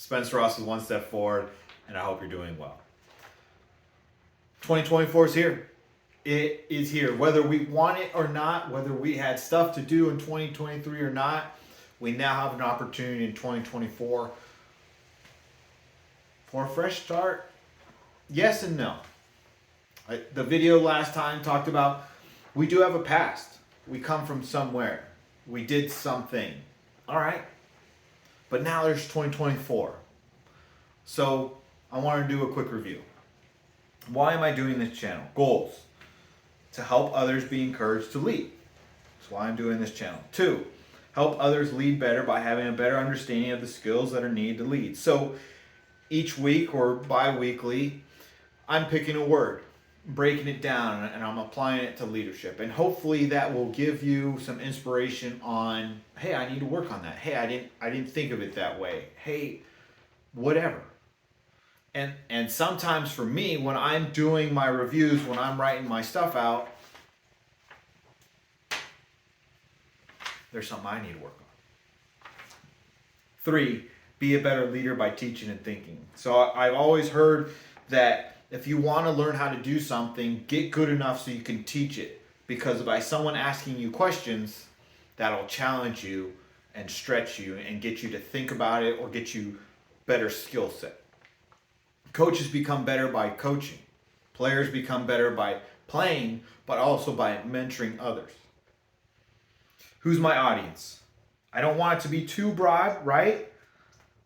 Spencer Ross is one step forward, and I hope you're doing well. 2024 is here. It is here. Whether we want it or not, whether we had stuff to do in 2023 or not, we now have an opportunity in 2024 for a fresh start. Yes and no. The video last time talked about we do have a past. We come from somewhere. We did something. All right. But now there's 2024. So I want to do a quick review. Why am I doing this channel? Goals. To help others be encouraged to lead. That's why I'm doing this channel. 2, help others lead better by having a better understanding of the skills that are needed to lead. So each week or bi-weekly, I'm picking a word, breaking it down, and I'm applying it to leadership. And hopefully that will give you some inspiration on, hey, I need to work on that. Hey, I didn't think of it that way. Hey, whatever. And sometimes for me, when I'm doing my reviews, when I'm writing my stuff out, there's something I need to work on. 3, be a better leader by teaching and thinking. So I've always heard that if you want to learn how to do something, get good enough so you can teach it. Because by someone asking you questions, that'll challenge you and stretch you and get you to think about it or get you better skill set. Coaches become better by coaching. Players become better by playing, but also by mentoring others. Who's my audience? I don't want it to be too broad, right?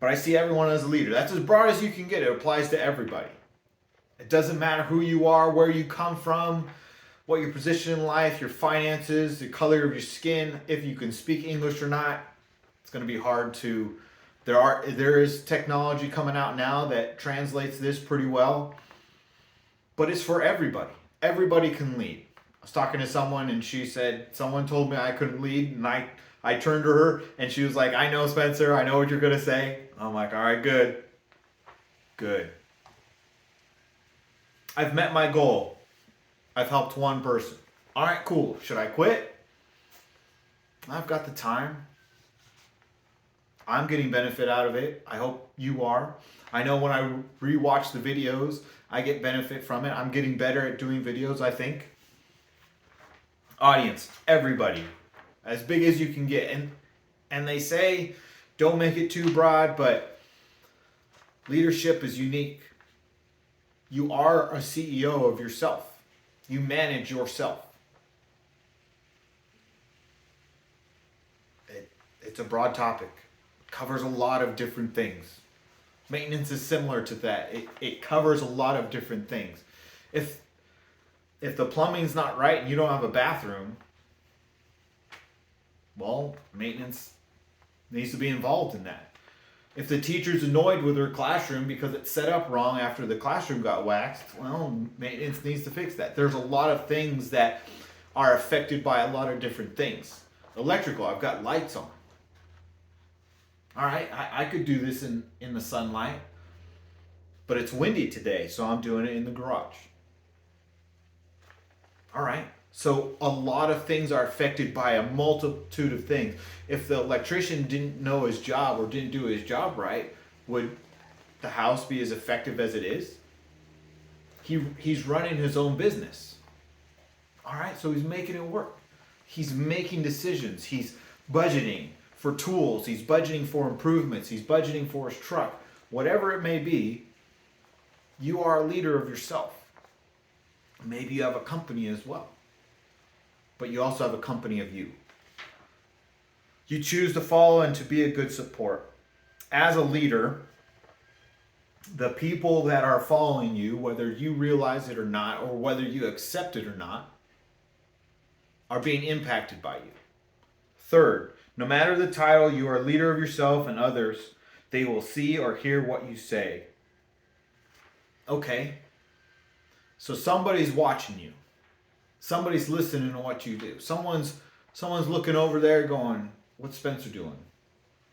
But I see everyone as a leader. That's as broad as you can get. It applies to everybody. It doesn't matter who you are, where you come from, what your position in life, your finances, the color of your skin, if you can speak English or not. It's going to be hard to... There is technology coming out now that translates this pretty well, but it's for everybody. Everybody can lead. I was talking to someone and she said, someone told me I couldn't lead, and I turned to her and she was like, I know, Spencer, I know what you're going to say. I'm like, all right, good. I've met my goal. I've helped one person. All right, cool. Should I quit? I've got the time. I'm getting benefit out of it. I hope you are. I know when I rewatch the videos, I get benefit from it. I'm getting better at doing videos, I think. Audience, everybody. As big as you can get. And they say, don't make it too broad, but leadership is unique. You are a CEO of yourself. You manage yourself. It's a broad topic. Covers a lot of different things. Maintenance is similar to that. It covers a lot of different things. If the plumbing's not right and you don't have a bathroom, well, maintenance needs to be involved in that. If the teacher's annoyed with her classroom because it's set up wrong after the classroom got waxed, well, maintenance needs to fix that. There's a lot of things that are affected by a lot of different things. Electrical, I've got lights on. All right, I could do this in the sunlight, but it's windy today, so I'm doing it in the garage. All right, so a lot of things are affected by a multitude of things. If the electrician didn't know his job or didn't do his job right, would the house be as effective as it is? He's running his own business. All right, so he's making it work. He's making decisions. He's budgeting for tools, he's budgeting for improvements, he's budgeting for his truck, whatever it may be. You are a leader of yourself. Maybe you have a company as well, but you also have a company of you. You choose to follow and to be a good support. As a leader, the people that are following you, whether you realize it or not, or whether you accept it or not, are being impacted by you. 3rd, no matter the title, you are a leader of yourself and others. They will see or hear what you say. Okay. So somebody's watching you. Somebody's listening to what you do. Someone's looking over there going, what's Spencer doing?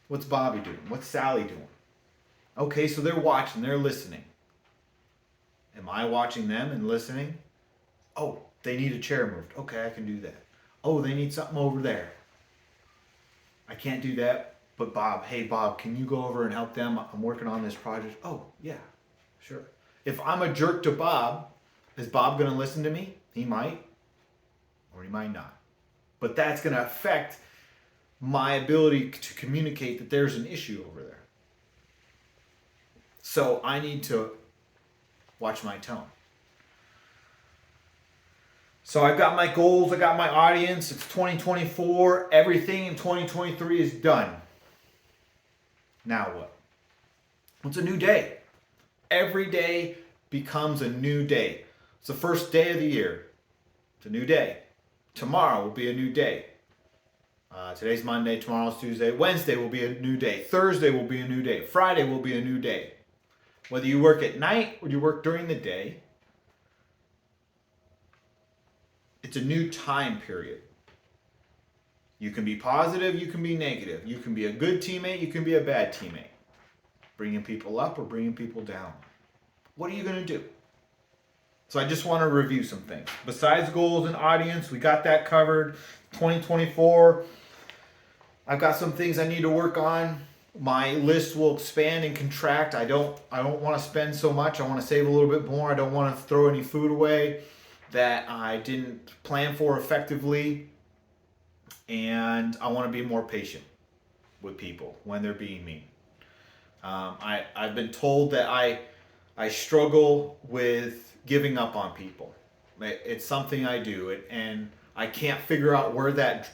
What's Bobby doing? What's Sally doing? Okay, so they're watching, they're listening. Am I watching them and listening? Oh, they need a chair moved. Okay, I can do that. Oh, they need something over there. I can't do that, But Bob, hey Bob, can you go over and help them? I'm working on this project. Oh, yeah, sure. If I'm a jerk to Bob, is Bob going to listen to me? He might, or he might not. But that's going to affect my ability to communicate that there's an issue over there. So I need to watch my tone. So I've got my goals, I got my audience. It's 2024. Everything in 2023 is done. Now what? It's a new day. Every day becomes a new day. It's the first day of the year. It's a new day. Tomorrow will be a new day. Today's Monday, tomorrow's Tuesday. Wednesday will be a new day. Thursday will be a new day. Friday will be a new day. Whether you work at night or you work during the day, it's a new time period. You can be positive, you can be negative. You can be a good teammate, you can be a bad teammate. Bringing people up or bringing people down. What are you going to do? So I just want to review some things. Besides goals and audience, we got that covered. 2024, I've got some things I need to work on. My list will expand and contract. I don't want to spend so much. I want to save a little bit more. I don't want to throw any food away that I didn't plan for effectively. And I want to be more patient with people when they're being mean. I've been told that I struggle with giving up on people. It's something I do, and I can't figure out where that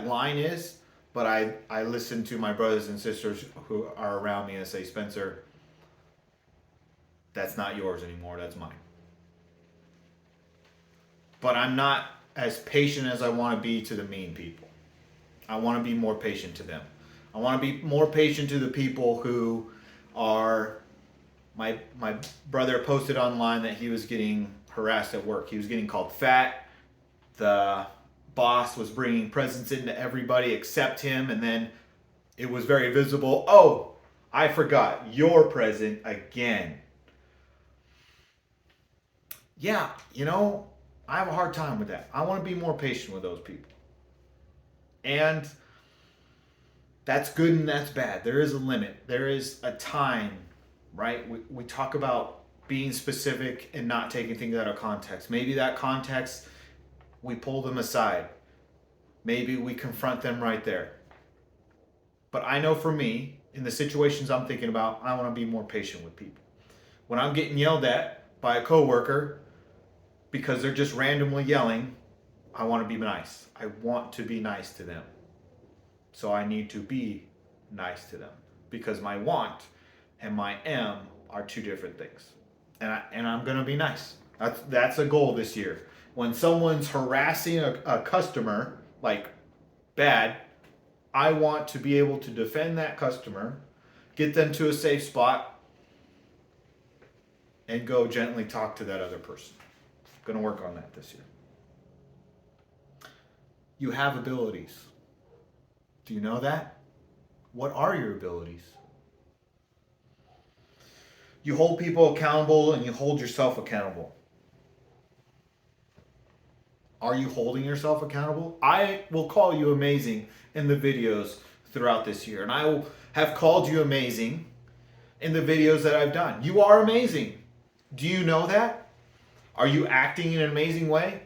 line is, but I listen to my brothers and sisters who are around me and say, Spencer, that's not yours anymore, that's mine. But I'm not as patient as I want to be to the mean people. I want to be more patient to them. I want to be more patient to the people who are, my brother posted online that he was getting harassed at work. He was getting called fat. The boss was bringing presents into everybody except him, and then it was very visible. Oh, I forgot your present again. Yeah, I have a hard time with that. I want to be more patient with those people. And that's good and that's bad. There is a limit. There is a time, right? We talk about being specific and not taking things out of context. Maybe that context, we pull them aside. Maybe we confront them right there. But I know for me, in the situations I'm thinking about, I want to be more patient with people. When I'm getting yelled at by a coworker because they're just randomly yelling, I want to be nice. I want to be nice to them. So I need to be nice to them because my want and my am are two different things. And I'm going to be nice. That's a goal this year. When someone's harassing a customer, like bad, I want to be able to defend that customer, get them to a safe spot, and go gently talk to that other person. I'm going to work on that this year. You have abilities. Do you know that? What are your abilities? You hold people accountable and you hold yourself accountable. Are you holding yourself accountable? I will call you amazing in the videos throughout this year, and I will have called you amazing in the videos that I've done. You are amazing. Do you know that? Are you acting in an amazing way?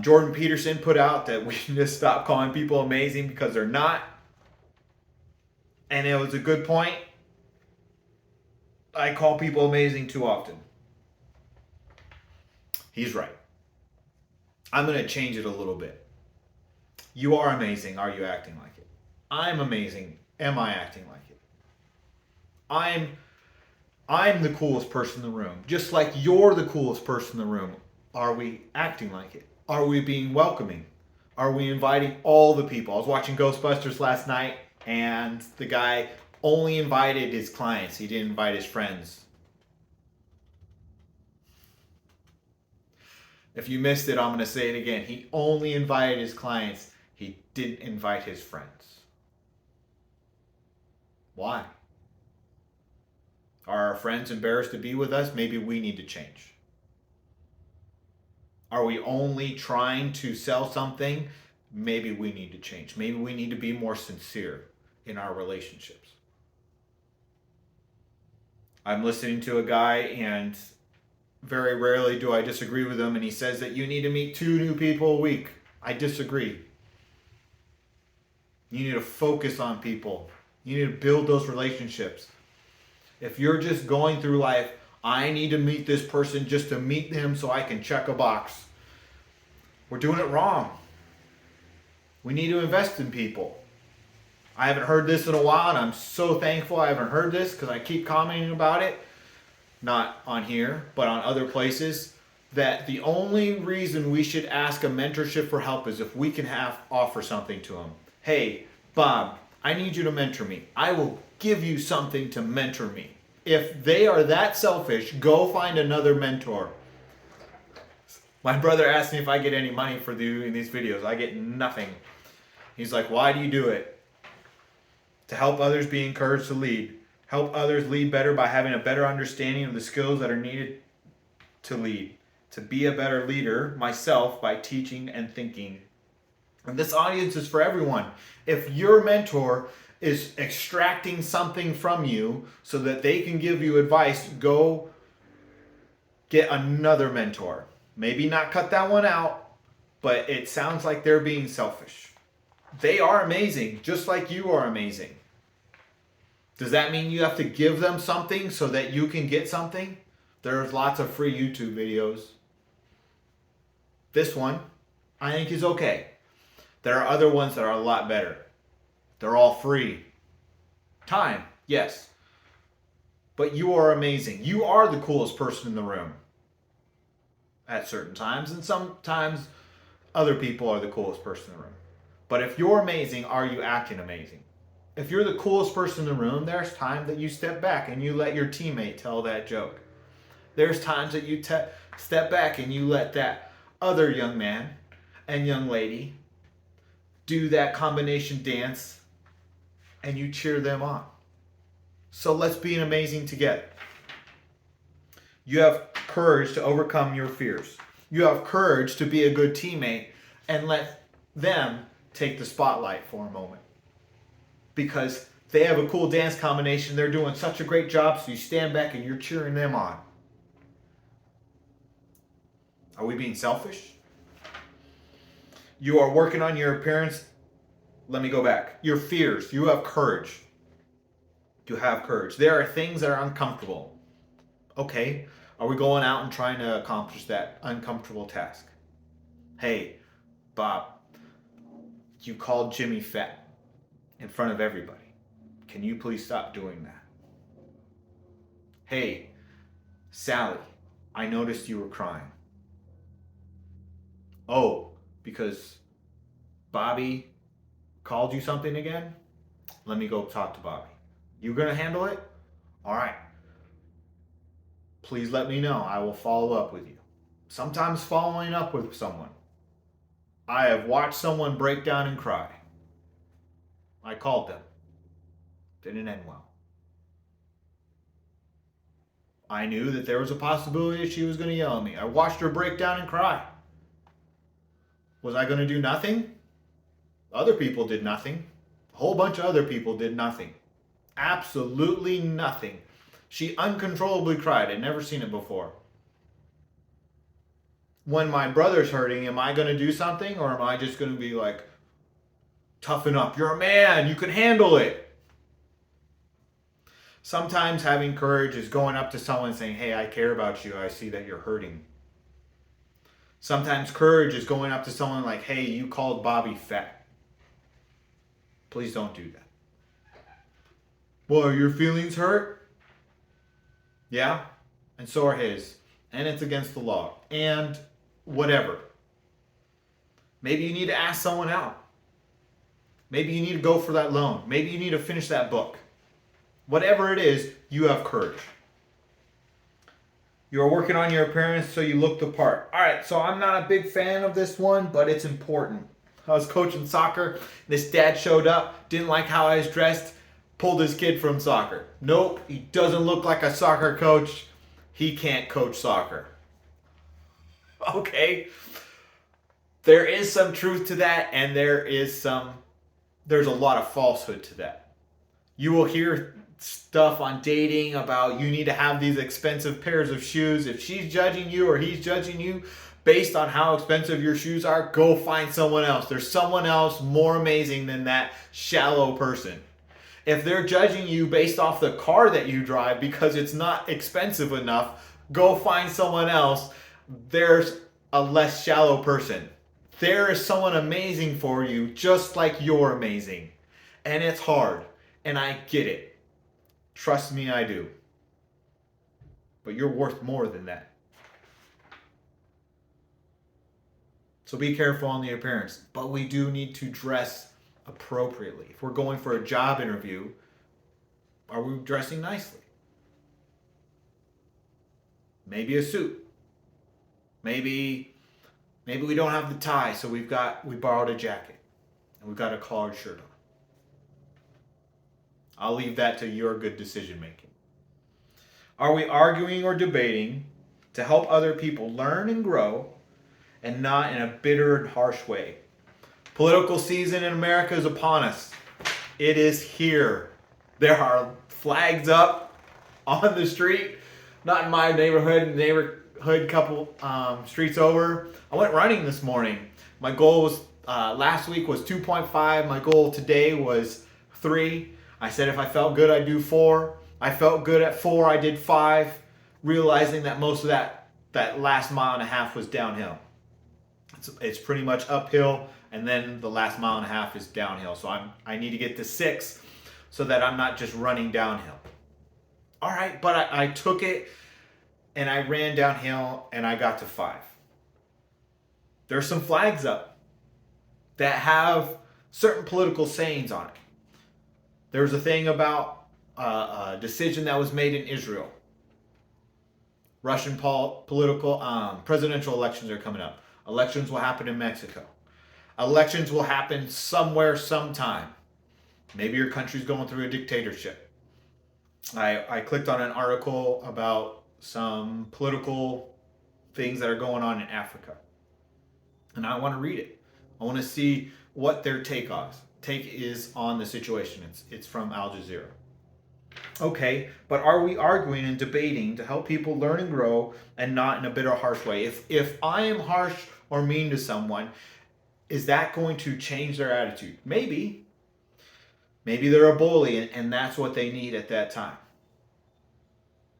Jordan Peterson put out that we need to stop calling people amazing because they're not. And it was a good point. I call people amazing too often. He's right. I'm going to change it a little bit. You are amazing. Are you acting like it? I'm amazing. Am I acting like it? I'm the coolest person in the room. Just like you're the coolest person in the room. Are we acting like it? Are we being welcoming? Are we inviting all the people? I was watching Ghostbusters last night, and the guy only invited his clients. He didn't invite his friends. If you missed it, I'm going to say it again. He only invited his clients. He didn't invite his friends. Why? Are our friends embarrassed to be with us? Maybe we need to change. Are we only trying to sell something maybe we need to change. Maybe we need to be more sincere in our relationships. I'm listening to a guy, and very rarely do I disagree with him, and he says that you need to meet 2 new people a week. I disagree. You need to focus on people. You need to build those relationships. If you're just going through life, I need to meet this person just to meet them so I can check a box, we're doing it wrong. We need to invest in people. I haven't heard this in a while, and I'm so thankful I haven't heard this because I keep commenting about it. Not on here, but on other places. That the only reason we should ask a mentorship for help is if we can offer something to them. Hey, Bob, I need you to mentor me. I will give you something to mentor me. If they are that selfish, go find another mentor. My brother asked me if I get any money for doing these videos. I get nothing. He's like, why do you do it? To help others be encouraged to lead. Help others lead better by having a better understanding of the skills that are needed to lead. To be a better leader myself by teaching and thinking. And this audience is for everyone. If your mentor is extracting something from you so that they can give you advice, go get another mentor. Maybe not cut that one out, but it sounds like they're being selfish. They are amazing, just like you are amazing. Does that mean you have to give them something so that you can get something? There's lots of free YouTube videos. This one, I think, is okay. There are other ones that are a lot better. They're all free. Time, yes. But you are amazing. You are the coolest person in the room. At certain times, and sometimes other people are the coolest person in the room. But if you're amazing, are you acting amazing? If you're the coolest person in the room, there's time that you step back and you let your teammate tell that joke. There's times that you step back and you let that other young man and young lady do that combination dance and you cheer them on. So let's be amazing together. You have courage to overcome your fears. You have courage to be a good teammate and let them take the spotlight for a moment. Because they have a cool dance combination, they're doing such a great job, so you stand back and you're cheering them on. Are we being selfish? You are working on your appearance. Let me go back. Your fears. You have courage. You have courage. There are things that are uncomfortable. Okay. Are we going out and trying to accomplish that uncomfortable task? Hey, Bob, you called Jimmy fat in front of everybody. Can you please stop doing that? Hey, Sally, I noticed you were crying. Oh, because Bobby called you something again? Let me go talk to Bobby. You gonna handle it? All right. Please let me know. I will follow up with you. Sometimes following up with someone. I have watched someone break down and cry. I called them. Didn't end well. I knew that there was a possibility that she was going to yell at me. I watched her break down and cry. Was I going to do nothing? Other people did nothing. A whole bunch of other people did nothing. Absolutely nothing. She uncontrollably cried. I'd never seen it before. When my brother's hurting, am I going to do something? Or am I just going to be like, toughen up. You're a man. You can handle it. Sometimes having courage is going up to someone saying, hey, I care about you. I see that you're hurting. Sometimes courage is going up to someone like, hey, you called Bobby fat. Please don't do that. Well, are your feelings hurt? Yeah, and so are his. And it's against the law. And whatever. Maybe you need to ask someone out. Maybe you need to go for that loan. Maybe you need to finish that book. Whatever it is, you have courage. You are working on your appearance so you look the part. All right, so I'm not a big fan of this one, but it's important. I was coaching soccer. This dad showed up, didn't like how I was dressed, pulled his kid from soccer. Nope, he doesn't look like a soccer coach. He can't coach soccer. Okay. there is some truth to that, and there's a lot of falsehood to that. You will hear stuff on dating about you need to have these expensive pairs of shoes. If she's judging you or he's judging you based on how expensive your shoes are, go find someone else. There's someone else more amazing than that shallow person. If they're judging you based off the car that you drive because it's not expensive enough, go find someone else. There's a less shallow person. There is someone amazing for you, just like you're amazing. And it's hard, and I get it. Trust me, I do. But you're worth more than that. So be careful on the appearance. But we do need to dress appropriately. If we're going for a job interview, are we dressing nicely? Maybe a suit. Maybe we don't have the tie, so we borrowed a jacket and we've got a collared shirt on. I'll leave that to your good decision making. Are we arguing or debating to help other people learn and grow and not in a bitter and harsh way? Political season in America is upon us. It is here. There are flags up on the street. Not in my neighborhood couple streets over. I went running this morning. My goal was last week was 2.5. My goal today was 3. I said if I felt good, I'd do 4. I felt good at 4. I did 5, realizing that most of that last mile and a half was downhill. It's pretty much uphill, and then the last mile and a half is downhill. So I need to get to 6 so that I'm not just running downhill. All right, but I took it and I ran downhill and I got to 5. There's some flags up that have certain political sayings on it. There was a thing about a decision that was made in Israel. Russian presidential elections are coming up. Elections will happen in Mexico. Elections will happen somewhere, sometime. Maybe your country's going through a dictatorship. I clicked on an article about some political things that are going on in Africa. And I want to read it. I want to see what their take is on the situation. It's from Al Jazeera. Okay, but are we arguing and debating to help people learn and grow and not in a bitter, harsh way? If I am harsh or mean to someone, is that going to change their attitude? Maybe. Maybe they're a bully and that's what they need at that time.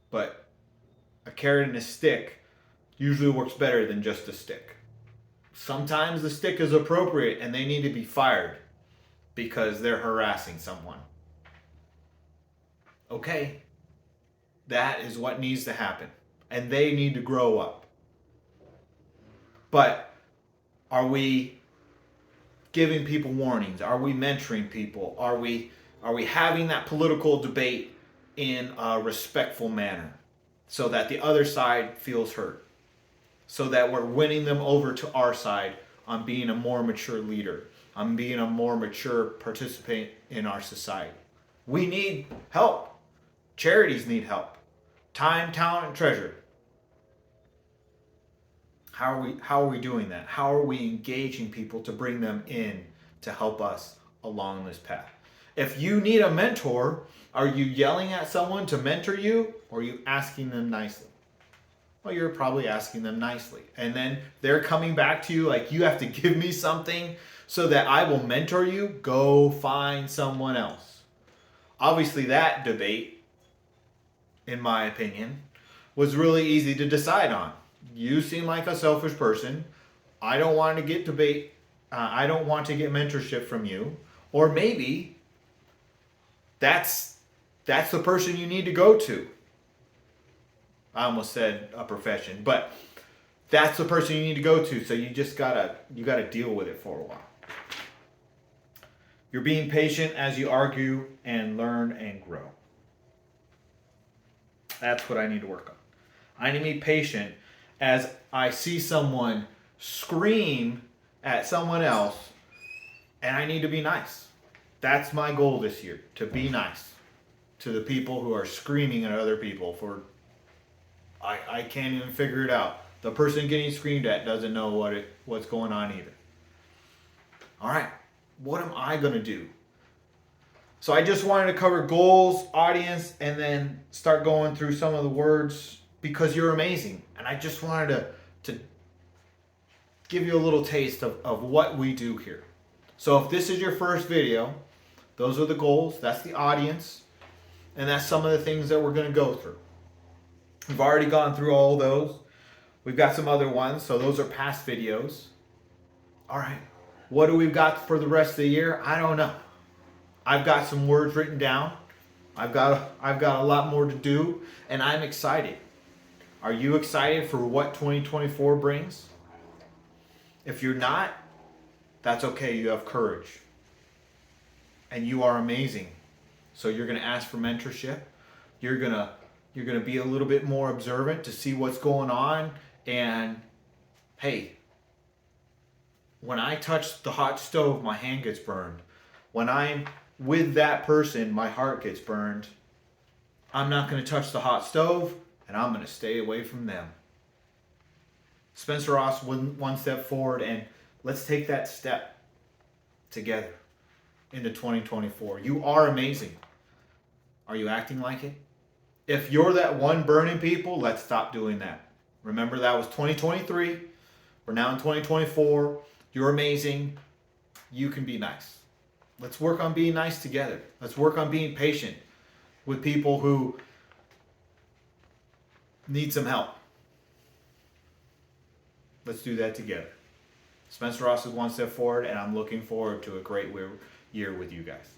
But a carrot and a stick usually works better than just a stick. Sometimes the stick is appropriate and they need to be fired because they're harassing someone. Okay, that is what needs to happen. And they need to grow up. But are we giving people warnings? Are we mentoring people? Are we having that political debate in a respectful manner so that the other side feels hurt? So that we're winning them over to our side on being a more mature leader, on being a more mature participant in our society. We need help. Charities need help. Time, talent, and treasure. How are we doing that? How are we engaging people to bring them in to help us along this path? If you need a mentor, are you yelling at someone to mentor you, or are you asking them nicely? Well, you're probably asking them nicely. And then they're coming back to you like, you have to give me something so that I will mentor you. Go find someone else. Obviously, that debate, in my opinion, was really easy to decide on. You seem like a selfish person. I don't want to get I don't want to get mentorship from you. Or maybe that's the person you need to go to. I almost said a profession, but that's the person you need to go to. So you just gotta deal with it for a while. You're being patient as you argue and learn and grow. That's what I need to work on. I need to be patient as I see someone scream at someone else, and I need to be nice. That's my goal this year, to be nice to the people who are screaming at other people for, I can't even figure it out. The person getting screamed at doesn't know what's going on either. All right, what am I going to do? So I just wanted to cover goals, audience, and then start going through some of the words because you're amazing. And I just wanted to give you a little taste of what we do here. So if this is your first video, those are the goals, that's the audience, and that's some of the things that we're going to go through. We've already gone through all those. We've got some other ones, so those are past videos. All right, what do we got for the rest of the year? I don't know. I've got some words written down. I've got a lot more to do, and I'm excited. Are you excited for what 2024 brings? If you're not, that's okay. You have courage. And you are amazing. So you're going to ask for mentorship. You're going to be a little bit more observant to see what's going on, and hey, when I touch the hot stove, my hand gets burned. When I'm with that person, my heart gets burned. I'm not going to touch the hot stove, and I'm going to stay away from them. Spencer Ross went one step forward, and let's take that step together into 2024. You are amazing. Are you acting like it? If you're that one burning people, let's stop doing that. Remember, that was 2023. We're now in 2024. You're amazing. You can be nice. Let's work on being nice together. Let's work on being patient with people who need some help. Let's do that together. Spencer Ross is one step forward, and I'm looking forward to a great year with you guys.